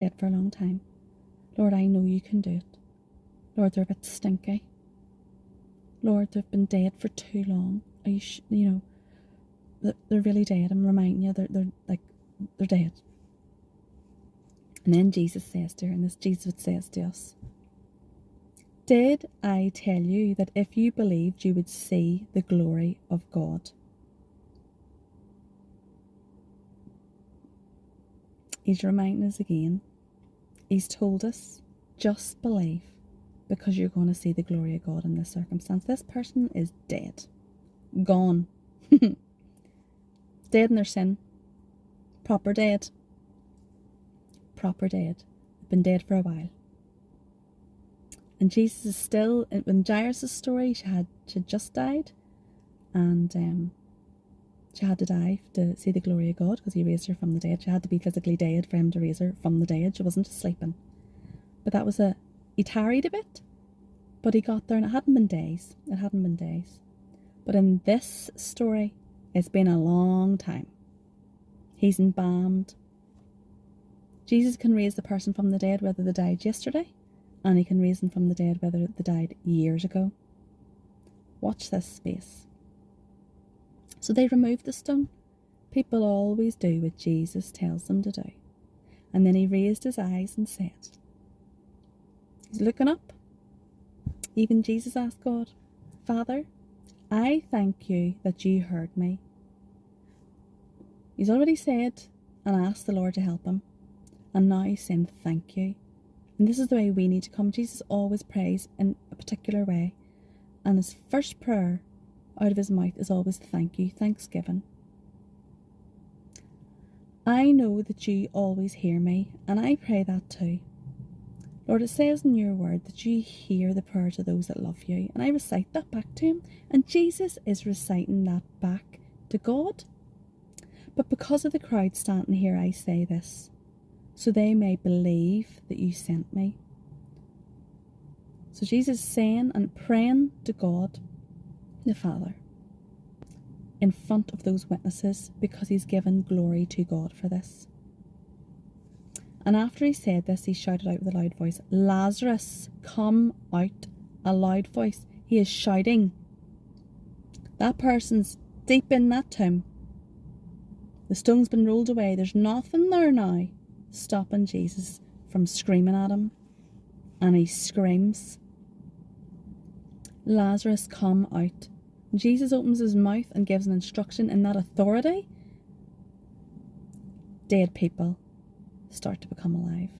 dead for a long time. Lord, I know you can do it. Lord, they're a bit stinky. Lord, they've been dead for too long. Are you, they're really dead. I'm reminding you, they're dead. And then Jesus says to her, and this Jesus says to us, did I tell you that if you believed, you would see the glory of God? He's reminding us again. He's told us, just believe, because you're going to see the glory of God in this circumstance. This person is dead. Gone. Dead in their sin. Proper dead. Proper dead. Been dead for a while. And Jesus is still, in Jairus' story, she had just died. And she had to die to see the glory of God because he raised her from the dead. She had to be physically dead for him to raise her from the dead. She wasn't just sleeping. But that was he tarried a bit, but he got there, and it hadn't been days. It hadn't been days. But in this story, it's been a long time. He's embalmed. Jesus can raise the person from the dead whether they died yesterday, and he can raise them from the dead whether they died years ago. Watch this space. So they removed the stone. People always do what Jesus tells them to do. And then he raised his eyes and said, he's looking up. Even Jesus asked God, Father, I thank you that you heard me. He's already said and asked the Lord to help him. And now he's saying thank you. And this is the way we need to come. Jesus always prays in a particular way. And his first prayer out of his mouth is always thank you, thanksgiving. I know that you always hear me, and I pray that too. Lord, it says in your word that you hear the prayers of those that love you, and I recite that back to him, and Jesus is reciting that back to God. But because of the crowd standing here, I say this, so they may believe that you sent me. So Jesus is saying and praying to God the Father in front of those witnesses because he's given glory to God for this. And after he said this, he shouted out with a loud voice, Lazarus, come out. A loud voice. He is shouting. That person's deep in that tomb. The stone's been rolled away. There's nothing there now stopping Jesus from screaming at him. And he screams, Lazarus, come out. Jesus opens his mouth and gives an instruction in that authority. Dead people start to become alive.